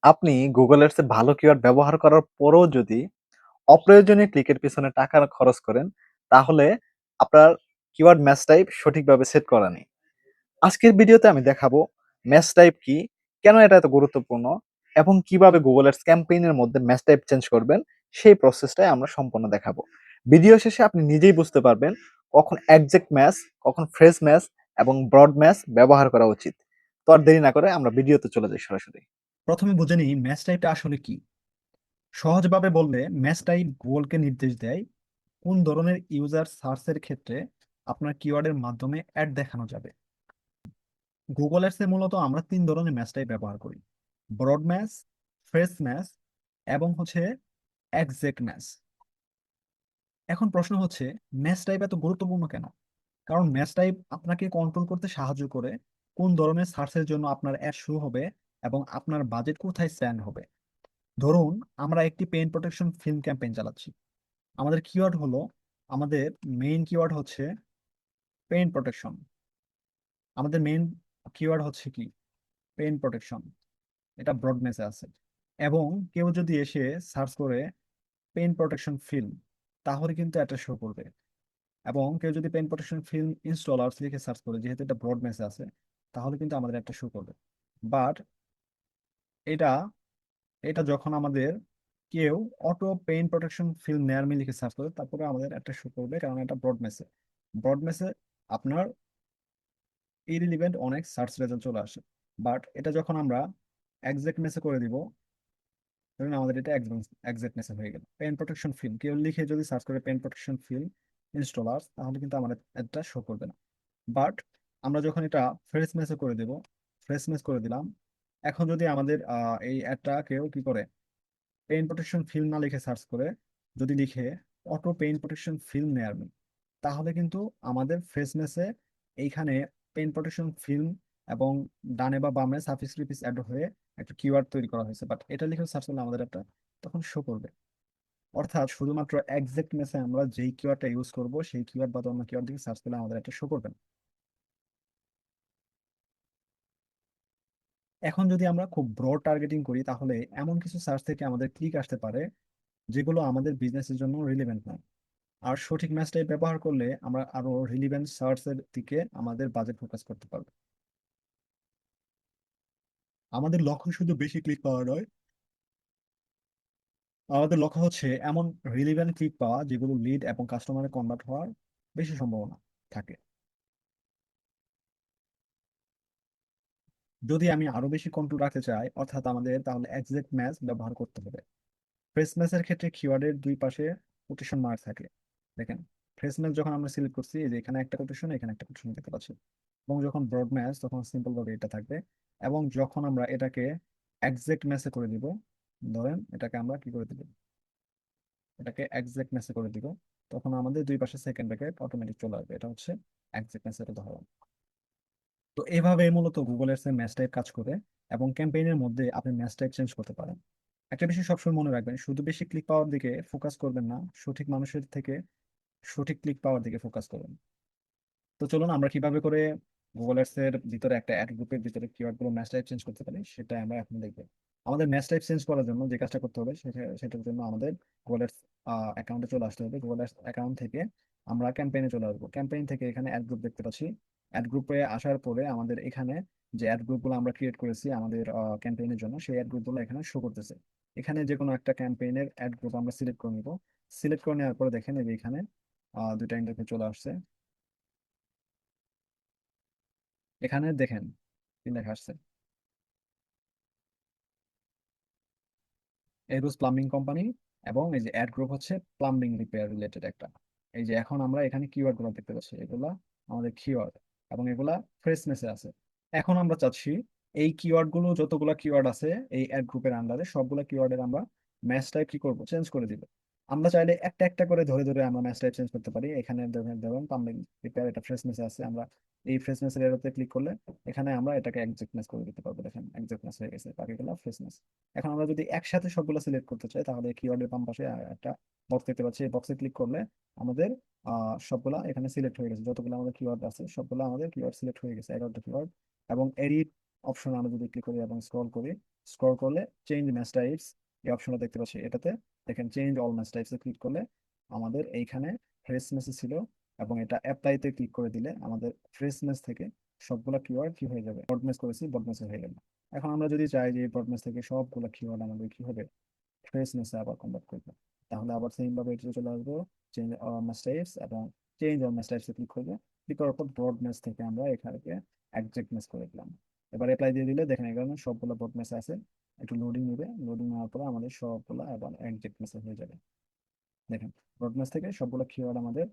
আপনি Google Ads এ ভালো keyword ব্যবহার করার পরেও যদি অপ্রয়োজনীয় ক্লিকের পিছনে টাকা খরচ করেন, তাহলে আপনার কিওয়ার্ড ম্যাচ টাইপ সঠিকভাবে সেট করা নেই। আজকের ভিডিওতে আমি দেখাবো ম্যাচ টাইপ কি, কেন এটা এত গুরুত্বপূর্ণ এবং কিভাবে Google Ads ক্যাম্পেইনের মধ্যে ম্যাচ টাইপ চেঞ্জ করবেন, সেই প্রসেসটাই আমরা সম্পূর্ণ দেখাবো। ভিডিও শেষে আপনি নিজেই বুঝতে পারবেন কখন এক্সাক্ট ম্যাচ, কখন ফ্রেজ ম্যাচ এবং ব্রড ম্যাচ ব্যবহার করা উচিত। তো আর দেরি না করে আমরা ভিডিওতে চলে যাই সরাসরি। প্রথমে বুঝে নিই ম্যাচ টাইপটা আসলে কি। সহজভাবে বললে ম্যাচ টাইপ গুগলকে নির্দেশ দেয় কোন ধরনের ইউজার সার্চের ক্ষেত্রে আপনার কিওয়ার্ডের মাধ্যমে অ্যাড দেখানো যাবে। গুগল অ্যাডসে মূলত আমরা তিন ধরনের ম্যাচ টাইপ ব্যবহার করি: ব্রড ম্যাচ, ফ্রেশ ম্যাচ এবং এক্সাক্ট ম্যাচ। এখন প্রশ্ন হচ্ছে, ম্যাচ টাইপ এত গুরুত্বপূর্ণ কেন? কারণ ম্যাচ টাইপ আপনাকে কন্ট্রোল করতে সাহায্য করে কোন ধরনের সার্চের জন্য আপনার অ্যাড শুরু হবে এবং আপনার বাজেট কোথায় স্ট্যান্ড হবে। ধরুন, আমরা একটি পেইন প্রোটেকশন ফিল্ম ক্যাম্পেইন চালাচ্ছি। আমাদের কিওয়ার্ড হলো আমাদের মেইন কিওয়ার্ড হচ্ছে পেইন প্রোটেকশন। আমাদের মেইন কিওয়ার্ড হচ্ছে কি? Pain protection. এটা ব্রড মেসে আছে। এবং কেউ যদি এসে সার্চ করে পেইন প্রোটেকশন ফিল্ম, তাহলে কিন্তু এটা শো করবে। এবং কেউ যদি পেইন প্রোটেকশন ফিল্ম ইনস্টলার্স লিখে সার্চ করে, যেহেতু এটা ব্রড মেসে আছে, তাহলে কিন্তু আমাদের একটা শো করবে। বাট এটা এটা যখন আমাদের কেউ অটো পেইন প্রোটেকশন ফিল্ম নেয়ারমি লিখে সার্চ করে, তারপরে আমাদের একটা শো করবে, কারণ এটা ব্রড মেসে। ব্রড মেসে আপনার ইরিলিভেন্ট অনেক সার্চ রেজাল্ট চলে আসে। বাট এটা যখন আমরা এক্সাক্ট মেসে করে দিব, ধরুন আমাদের এটা এক্সাক্ট মেসে হয়ে গেল। পেন প্রোটেকশন ফিল্ম কেউ লিখে যদি সার্চ করে পেন প্রোটেকশন ফিল্ম ইনস্টলার, তাহলে কিন্তু আমাদের এটা শো করবে না। বাট আমরা যখন এটা ফ্রেশ মেসে করে দেব, ফ্রেশ মেস করে দিলাম, এখন যদি আমাদের এই অ্যাডটা কেউ কি করে পেইন প্রোটেকশন ফিল্ম না লিখে সার্চ করে, যদি লিখে অটো পেইন প্রোটেকশন ফিল্ম নেয়ারমি, তাহলে কিন্তু আমাদের ফেসনেসে এইখানে পেইন প্রোটেকশন ফিল্ম এবং ডানে বা বামে সাফিক্স প্রিফিক্স অ্যাড হয়ে একটা কিওয়ার্ড তৈরি করা হয়েছে। বাট এটা লিখে সার্চ করলে আমাদের একটা তখন শো করবে। অর্থাৎ শুধুমাত্র এক্সাক্ট মেসে আমরা যেই কিওয়ার্ডটা ইউজ করব, সেই কিওয়ার্ড বা অন্য কিওয়ার্ড দিকে সার্চ করলে আমাদের একটা শো করবে না। এখন যদি আমরা খুব ব্রড টার্গেটিং করি, তাহলে এমন কিছু সার্চ থেকে আমাদের ক্লিক আসতে পারে যেগুলো আমাদের বিজনেসের জন্য রিলেভেন্ট না। আর সঠিক ম্যাচ টাইপ ব্যবহার করলে আমরা আরো রিলিভেন্ট সার্চের দিকে আমাদের বাজেট ফোকাস করতে পারবো। আমাদের লক্ষ্য শুধু বেশি ক্লিক পাওয়া নয়, আমাদের লক্ষ্য হচ্ছে এমন রিলিভেন্ট ক্লিক পাওয়া যেগুলো লিড এবং কাস্টমারে কনভার্ট হওয়ার বেশি সম্ভাবনা থাকে। যদি আমি আরো বেশি কন্ট্রোল রাখতে চাই, অর্থাৎ আমাদের তাহলে এক্সাক্ট ম্যাচ ব্যবহার করতে হবে। ফ্রেশ ম্যাচের ক্ষেত্রে কিওয়ার্ডের দুই পাশে কোটেশন মার্ক থাকে। দেখেন, ফ্রেশ ম্যাচ যখন আমরা সিলেক্ট করছি, এই যে এখানে একটা কোটেশন, এখানে একটা কোটেশন দেখতে পাচ্ছি। এবং যখন ব্রড ম্যাচ, তখন সিম্পল ভাবে এটা থাকবে। এবং যখন আমরা এটাকে এক্সাক্ট ম্যাচে করে দিব, ধরেন এটাকে আমরা কি করে দিব, এটাকে এক্সাক্ট ম্যাচে করে দিব, তখন আমাদের দুই পাশে সেকেন্ড ব্র্যাকেট অটোমেটিক চলে আসবে। এটা হচ্ছে এক্সাক্ট ম্যাচের উদাহরণ। তো এভাবে মূলত গুগল এর ম্যাচ টাইপ কাজ করে। এবং ক্যাম্পেইনের মধ্যে আপনি ম্যাচ টাইপ চেঞ্জ করতে পারেন। একটা বিষয় সবসময় মনে রাখবেন, শুধু বেশি ক্লিক পাওয়ার দিকে ফোকাস করবেন না, সঠিক মানুষের থেকে সঠিক ক্লিক পাওয়ার দিকে ফোকাস করবেন। তো চলুন আমরা কিভাবে করে গুগল অ্যাডস এর ভিতরে একটা অ্যাড গ্রুপের ভিতরে কিওয়ার্ড গুলো ম্যাচ টাইপ চেঞ্জ করতে পারি, সেটা আমরা এখন দেখবো। আমাদের ম্যাচ টাইপ চেঞ্জ করার জন্য যে কাজটা করতে হবে, সেটার জন্য আমাদের গুগল অ্যাডস অ্যাকাউন্টে চলে আসতে হবে। গুগল অ্যাডস অ্যাকাউন্ট থেকে আমরা ক্যাম্পেইনে চলে আসবো। ক্যাম্পেইন থেকে এখানে অ্যাড গ্রুপ দেখতে পাচ্ছি। অ্যাড গ্রুপে আসার পরে আমাদের এখানে যে অ্যাড গ্রুপগুলো আমরা ক্রিয়েট করেছি আমাদের ক্যাম্পেইনের জন্য, সেই অ্যাড গ্রুপগুলো এখানে শো করতেছে। এখানে যে কোনো একটা ক্যাম্পেইনের অ্যাড গ্রুপ আমরা সিলেক্ট করে নিব। সিলেক্ট করে নেওয়ার পরে দেখেন এই যে এখানে দুইটা ইন্টারফেস চলে আসছে। এখানে দেখেন কি লেখা আসছে, এরুস প্লাম্বিং কোম্পানি। এবং এই যে অ্যাড গ্রুপ হচ্ছে প্লাম্বিং রিপেয়ার রিলেটেড একটা। এই যে এখন আমরা এখানে কিওয়ার্ড গুলো দেখতে পাচ্ছি, এগুলা আমাদের কিওয়ার্ড এবং এগুলা ফ্রেশনেসে আছে। এখন আমরা চাচ্ছি এই কিওয়ার্ড গুলো, যতগুলা কিওয়ার্ড আছে এই অ্যাড গ্রুপের আন্ডারে, সবগুলা কিওয়ার্ডের আমরা ম্যাচ টাইপ কি করব, চেঞ্জ করে দিব। আমরা চাইলে একটা একটা করে ধরে ধরে আমরা ম্যাচ টাইপ চেঞ্জ করতে পারি। এখানে ধরুন প্লাম্বিং রিপেয়ার, এটা ফ্রেশনেসে আছে, আমরা এই ফ্রেশনেস এর এরোতে ক্লিক করলে এখানে আমরা এটাকে একজ্যাক্টনেস করে দিতে পারবো। দেখেন একজ্যাক্টনেস হয়ে গেছে, বাকিগুলো ফ্রেশনেস। এখন আমরা যদি একসাথে সবগুলো সিলেক্ট করতে চাই, তাহলে কিওয়ার্ডের বাম পাশে একটা বক্স দেখতে পাচ্ছি। এই বক্সে ক্লিক করলে আমাদের সবগুলা এখানে সিলেক্ট হয়ে গেছে। যতগুলো আমাদের কিওয়ার্ড আছে সবগুলো আমাদের কিওয়ার্ড সিলেক্ট হয়ে গেছে, 11টা কিওয়ার্ড। এবং এডিট অপশন আমরা যদি ক্লিক করি এবং স্ক্রল করি, স্ক্রল করলে চেঞ্জ ম্যাচ টাইপস এই অপশনটা দেখতে পাচ্ছি, এটাতে দেখেন চেঞ্জ অল ম্যাচ টাইপসে ক্লিক করলে আমাদের এইখানে ফ্রেশ মেসেজ ছিল, এবং এটা অ্যাপ্লাইতে ক্লিক করে দিলে আমাদের ফ্রেশ মেস থেকে সবগুলা কিওয়ার্ড কি হয়ে যাবে, ব্রড মেস করেছি ব্রড মেসে হয়ে গেল। এখন আমরা যদি চাই যে ব্রড মেস থেকে সবগুলা কিওয়ার্ড আমাদের কি হবে, ফ্রেশ মেসে আবার কনভার্ট করবো, তাহলে আবার সেম ভাবে এটা চলে আসবো চেঞ্জ মেস টাইপস এবং চেঞ্জ অল মেস টাইপসে ক্লিক করবে। ক্লিক করার পর ব্রড মেস থেকে আমরা এখানে একজেক্ট মেস করে দিলাম। এবার অ্যাপ্লাই দিয়ে দিলে দেখেন এখানে সবগুলো ব্রড মেস আছে, একটু লোডিং নেবে, লোডিং নেওয়ার পরে আমাদের সবগুলো আবার একজেক্ট মেসেজ হয়ে যাবে। দেখেন ব্রড মেস থেকে সবগুলো কিওয়ার্ড আমাদের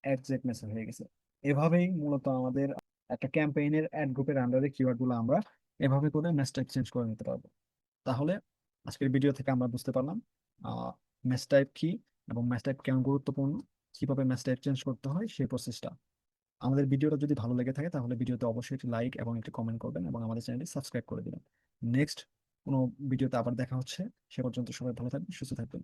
একজেক্ট মেসেজ হয়ে গেছে। এভাবেই মূলত আমাদের একটা ক্যাম্পেইনের অ্যাড গ্রুপের আন্ডারে কিওয়ার্ড গুলো আমরা এভাবে করে মেস টাইপ চেঞ্জ করে নিতে পারবো। তাহলে আজকের ভিডিও থেকে আমরা বুঝতে পারলাম ম্যাচ টাইপ কি এবং ম্যাচ টাইপ কেন গুরুত্বপূর্ণ, কিভাবে ম্যাচ টাইপ চেঞ্জ করতে হয় সেই প্রসেসটা। আমাদের ভিডিওটা যদি ভালো লেগে থাকে তাহলে ভিডিওতে অবশ্যই একটি লাইক এবং একটি কমেন্ট করবেন এবং আমাদের চ্যানেলটি সাবস্ক্রাইব করে দিবেন। নেক্সট কোনো ভিডিওতে আবার দেখা হচ্ছে, সে পর্যন্ত সবাই ভালো থাকবেন, সুস্থ থাকবেন।